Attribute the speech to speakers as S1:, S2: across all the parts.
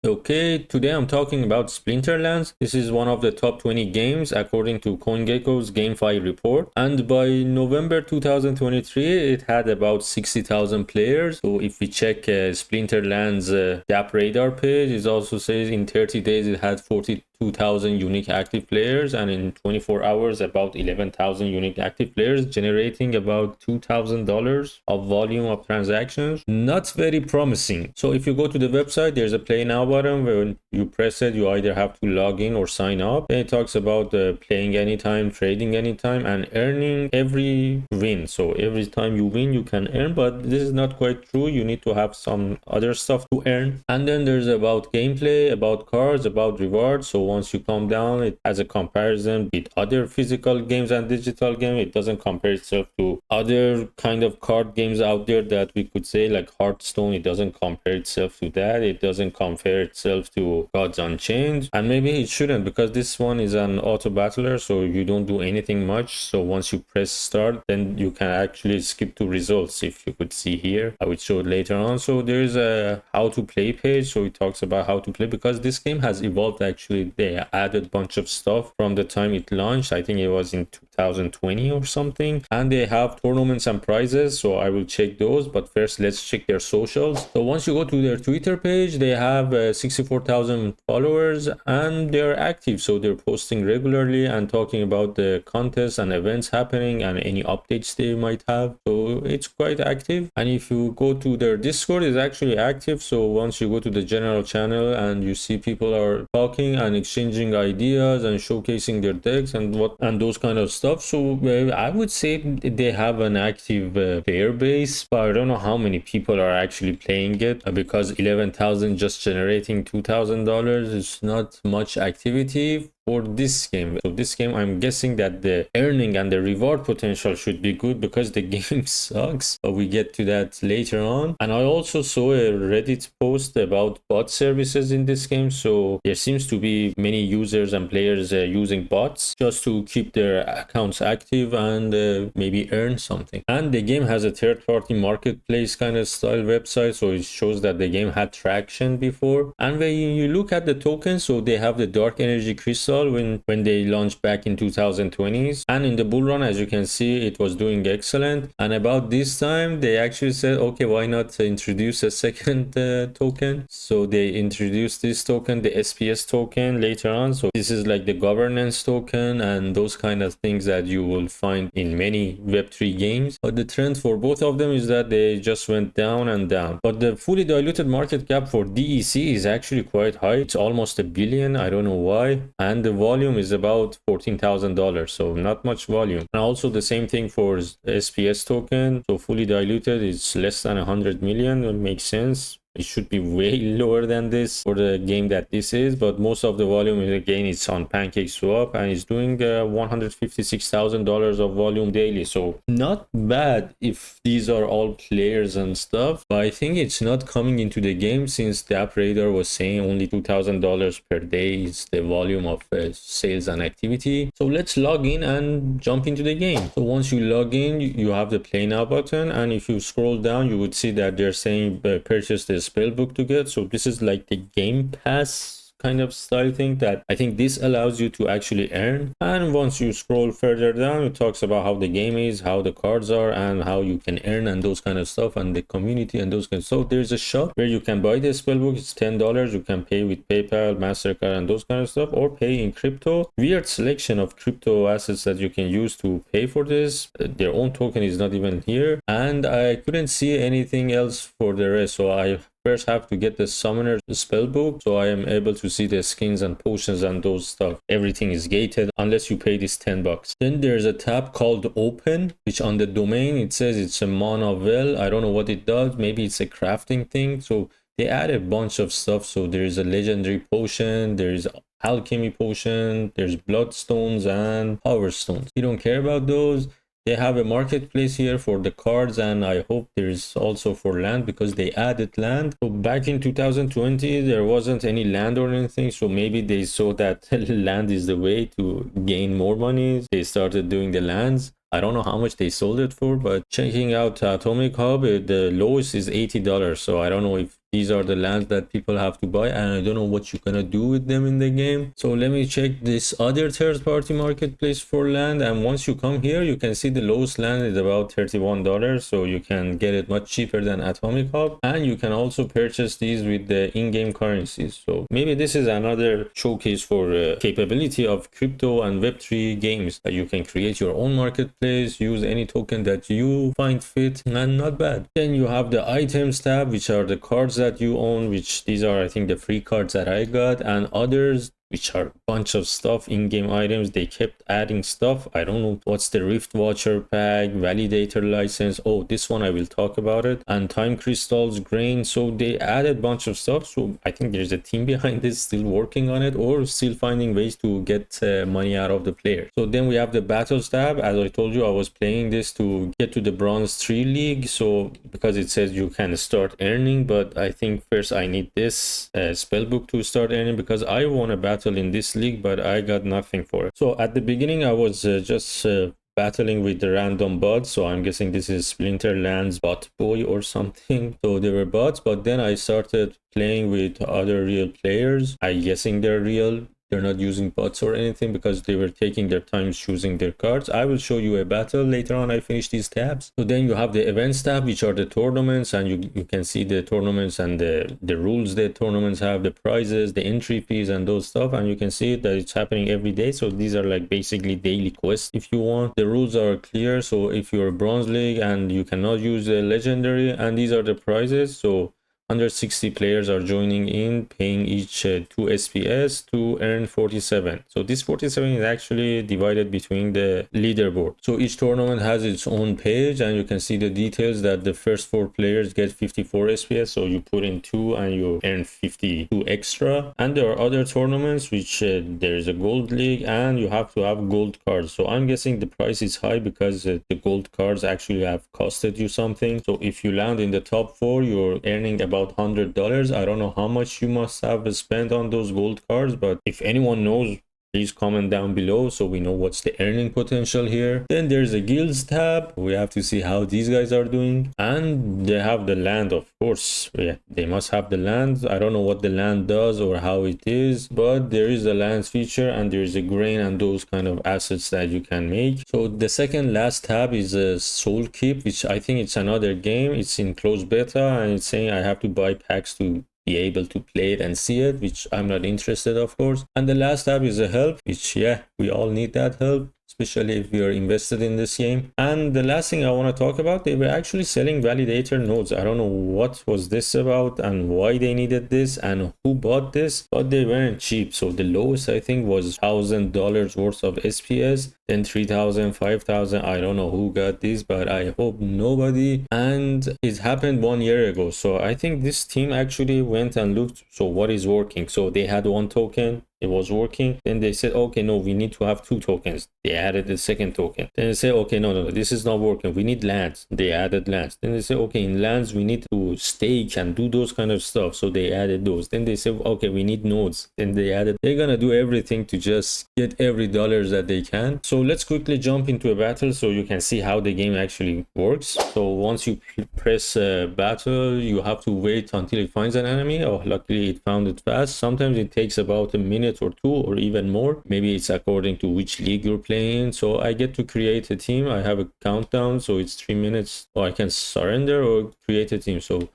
S1: Okay, today I'm talking about Splinterlands. This is one of the top 20 games according to CoinGecko's GameFi report. And by November 2023, it had about 60,000 players. So if we check Splinterlands DApp radar page, it also says in 30 days it had 42,000 unique active players, and in 24 hours about 11,000 unique active players, generating about $2,000 of volume of transactions. Not very promising. So if you go to the website, there's a play now button. When you press it, you either have to log in or sign up. Then it talks about playing anytime, trading anytime, and earning every win. So every time you win, you can earn, but this is not quite true. You need to have some other stuff to earn. And then there's about gameplay, about cards, about rewards. So once you come down, it has a comparison with other physical games and digital games. It doesn't compare itself to other kind of card games out there that we could say like Hearthstone. It doesn't compare itself to that. It doesn't compare itself to Gods Unchained, and maybe it shouldn't, because this one is an auto battler, so you don't do anything much. So once you press start, then you can actually skip to results. If you could see here, I would show it later on. So there's a how to play page, so it talks about how to play, because this game has evolved. Actually, they added a bunch of stuff from the time it launched. I think it was in 2020 or something, and they have tournaments and prizes, so I will check those. But first, let's check their socials. So once you go to their Twitter page, they have 64,000 followers, and they're active, so they're posting regularly and talking about the contests and events happening and any updates they might have. So it's quite active. And if you go to their Discord, it's actually active. So once you go to the general channel and you see people are talking and exchanging ideas and showcasing their decks and those kind of stuff. So I would say they have an active player base, but I don't know how many people are actually playing it, because 11,000 just generating $2,000 is not much activity for this game. So this game, I'm guessing that the earning and the reward potential should be good, because the game sucks. But we get to that later on. And I also saw a Reddit post about bot services in this game. So there seems to be many users and players using bots just to keep their accounts active and maybe earn something. And the game has a third-party marketplace kind of style website, so it shows that the game had traction before. And when you look at the tokens, so they have the dark energy crystal when they launched back in 2020s, and in the bull run, as you can see, it was doing excellent. And about this time, they actually said, okay, why not introduce a second token? So they introduced this token, the SPS token, later on. So this is like the governance token and those kind of things that you will find in many Web3 games. But the trend for both of them is that they just went down and down. But the fully diluted market cap for DEC is actually quite high. It's almost $1 billion. I don't know why. And the volume is about $14,000, so not much volume. And also the same thing for SPS token. So fully diluted is less than 100 million. It makes sense. It should be way lower than this for the game that this is, but most of the volume again is on PancakeSwap, and it's doing $156,000 of volume daily. So not bad if these are all players and stuff, but I think it's not coming into the game, since the app radar was saying only $2,000 per day is the volume of sales and activity. So let's log in and jump into the game. So once you log in, you have the play now button, and if you scroll down, you would see that they're saying purchase this Spellbook to get. So this is like the Game Pass kind of style thing that I think this allows you to actually earn. And once you scroll further down, it talks about how the game is, how the cards are, and how you can earn and those kind of stuff, and the community and those kind of stuff. So there's a shop where you can buy the Spellbook. It's $10. You can pay with PayPal, MasterCard, and those kind of stuff, or pay in crypto. Weird selection of crypto assets that you can use to pay for this. Their own token is not even here, and I couldn't see anything else for the rest. So I first have to get the summoner Spellbook, so I am able to see the skins and potions and those stuff. Everything is gated unless you pay this $10. Then there's a tab called Open, which on the domain it says it's a mana well. I don't know what it does. Maybe it's a crafting thing. So they add a bunch of stuff. So there's a legendary potion, there's alchemy potion, there's bloodstones and power stones. You don't care about those. They have a marketplace here for the cards, and I hope there's also for land, because they added land. So back in 2020, there wasn't any land or anything. So maybe they saw that land is the way to gain more money. They started doing the lands. I don't know how much they sold it for, but checking out Atomic Hub, the lowest is $80. So I don't know if these are the lands that people have to buy, and I don't know what you're gonna do with them in the game. So let me check this other third-party marketplace for land, and once you come here, you can see the lowest land is about $31, so you can get it much cheaper than Atomic Hub, and you can also purchase these with the in-game currencies. So maybe this is another showcase for capability of crypto and Web3 games, that you can create your own marketplace, use any token that you find fit, and not bad. Then you have the items tab, which are the cards that you own, which these are, I think, the free cards that I got, and others, which are a bunch of stuff, in-game items. They kept adding stuff. I don't know what's the Rift Watcher pack, validator license. Oh, this one I will talk about it. And time crystals, grain. So they added a bunch of stuff. So I think there's a team behind this still working on it, or still finding ways to get money out of the player. So then we have the battles tab. As I told you, I was playing this to get to the bronze 3 league. So because it says you can start earning, but I think first I need this spellbook to start earning, because I want a battle in this league, but I got nothing for it. So at the beginning I was just battling with the random bots, so I'm guessing this is Splinterlands bot boy or something. So they were bots, but then I started playing with other real players. I'm guessing they're real. They're not using bots or anything, because they were taking their time choosing their cards. I will show you a battle later on. I finish these tabs. So then you have the events tab, which are the tournaments, and you can see the tournaments and the rules that tournaments have, the prizes, the entry fees, and those stuff. And you can see that it's happening every day. So these are like basically daily quests if you want. The rules are clear. So if you're bronze league and you cannot use the legendary, and these are the prizes. So 160 players are joining in, paying each 2 SPS to earn 47. So this 47 is actually divided between the leaderboard. So each tournament has its own page, and you can see the details that the first 4 players get 54 SPS. So you put in 2 and you earn 52 extra. And there are other tournaments which there is a gold league, and you have to have gold cards. So I'm guessing the price is high because the gold cards actually have costed you something. So if you land in the top 4, you're earning about $100. I don't know how much you must have spent on those gold cards, but if anyone knows, please comment down below so we know what's the earning potential here. Then there's a guilds tab. We have to see how these guys are doing, and they have the land, of course. Yeah, they must have the land. I don't know what the land does or how it is, but there is a lands feature, and there is a grain and those kind of assets that you can make. So the second last tab is a soul keep, which I think it's another game. It's in closed beta, and it's saying I have to buy packs to be able to play it and see it, which I'm not interested, of course. And the last tab is a help, which yeah, we all need that help, especially if we are invested in this game. And the last thing I want to talk about, they were actually selling validator nodes. I don't know what was this about and why they needed this and who bought this, but they weren't cheap. So the lowest I think was $1,000 worth of SPS, then 3,000, 5,000. I don't know who got this, but I hope nobody. And it happened 1 year ago. So I think this team actually went and looked, so what is working. So they had 1 token, it was working. Then they said, okay, no, we need to have 2 tokens. They added the second token. Then they say, okay, no, this is not working. We need lands. They added lands. Then they say, okay, in lands, we need to stake and do those kind of stuff. So they added those. Then they say, okay, we need nodes. Then they added, they're going to do everything to just get every dollar that they can. So let's quickly jump into a battle so you can see how the game actually works. So once you press battle, you have to wait until it finds an enemy. Oh, luckily it found it fast. Sometimes it takes about a minute or 2 or even more. Maybe it's according to which league you're playing. So I get to create a team. I have a countdown, so it's 3 minutes. Or I can surrender or create a team. So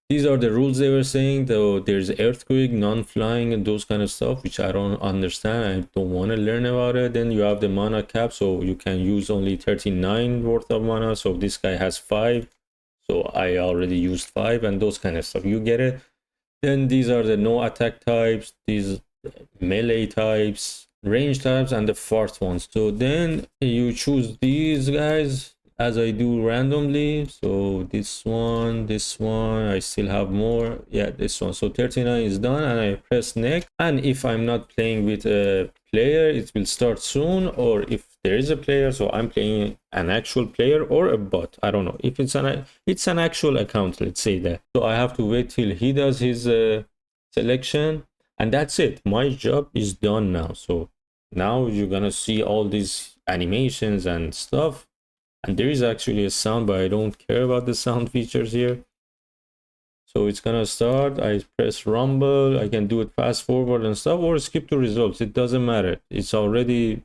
S1: these are the rules they were saying, though. There's earthquake, non-flying, and those kind of stuff, which I don't understand. I don't want to learn about it. Then you have the mana cap, so you can use only 39 worth of mana. So this guy has 5, so I already used 5, and those kind of stuff. You get it. Then these are the no attack types, these melee types, range types, and the fourth ones. So then you choose these guys as I do randomly. So this one, I still have more. Yeah, this one. So 39 is done, and I press next. And if I'm not playing with a player, it will start soon. Or if there is a player, so I'm playing an actual player or a bot, I don't know. If it's an actual account, let's say that. So I have to wait till he does his selection. And that's it. My job is done now. So now you're gonna see all these animations and stuff. And there is actually a sound, but I don't care about the sound features here. So it's gonna start. I press rumble. I can do it fast forward and stuff, or skip to results. It doesn't matter. It's already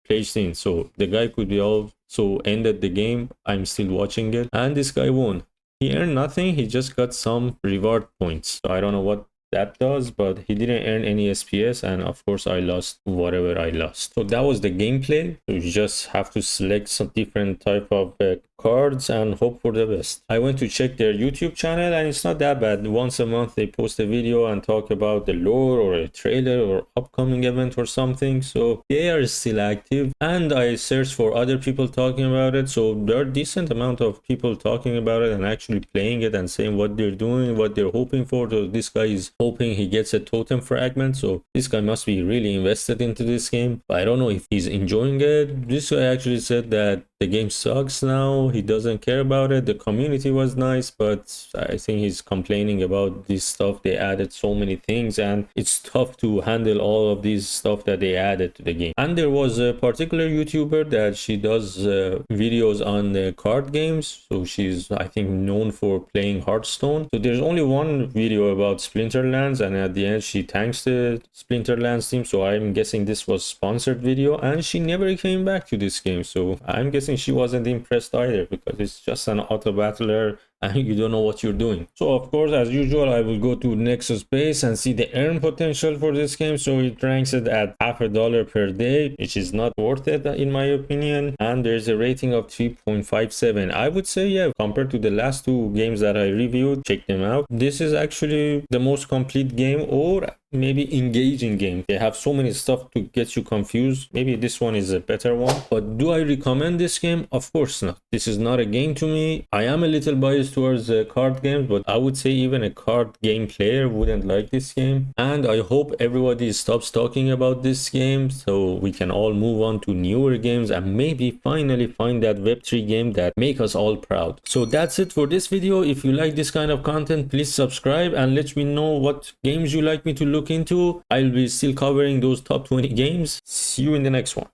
S1: placed in. So the guy could be also ended the game. I'm still watching it, and this guy won. He earned nothing. He just got some reward points. So I don't know what that does, but he didn't earn any SPS, and of course I lost whatever I lost. So that was the gameplay. So you just have to select some different type of cards and hope for the best. I went to check their YouTube channel, and it's not that bad. Once a month they post a video and talk about the lore or a trailer or upcoming event or something. So they are still active, and I searched for other people talking about it. So there are decent amount of people talking about it and actually playing it and saying what they're doing, what they're hoping for. So this guy is hoping he gets a totem fragment. So this guy must be really invested into this game. I don't know if he's enjoying it. This guy actually said that the game sucks now. He doesn't care about it. The community was nice, but I think he's complaining about this stuff. They added so many things, and it's tough to handle all of these stuff that they added to the game. And there was a particular YouTuber that she does videos on card games. So she's, I think, known for playing Hearthstone. So there's only one video about Splinterlands, and at the end she thanks the Splinterlands team. So I'm guessing this was sponsored video, and she never came back to this game. So I'm guessing she wasn't impressed either, because it's just an auto battler and you don't know what you're doing. So of course, as usual, I will go to Nexus Base and see the earn potential for this game. So it ranks it at $0.50 per day, which is not worth it in my opinion. And there's a rating of 3.57. I would say, yeah, compared to the last two games that I reviewed, check them out. This is actually the most complete game, or maybe engaging game. They have so many stuff to get you confused. Maybe this one is a better one. But do I recommend this game? Of course not. This is not a game to me. I am a little biased towards card games, but I would say even a card game player wouldn't like this game. And I hope everybody stops talking about this game, so we can all move on to newer games and maybe finally find that Web3 game that make us all proud. So that's it for this video. If you like this kind of content, please subscribe and let me know what games you like me to look into. I'll be still covering those top 20 games. See you in the next one.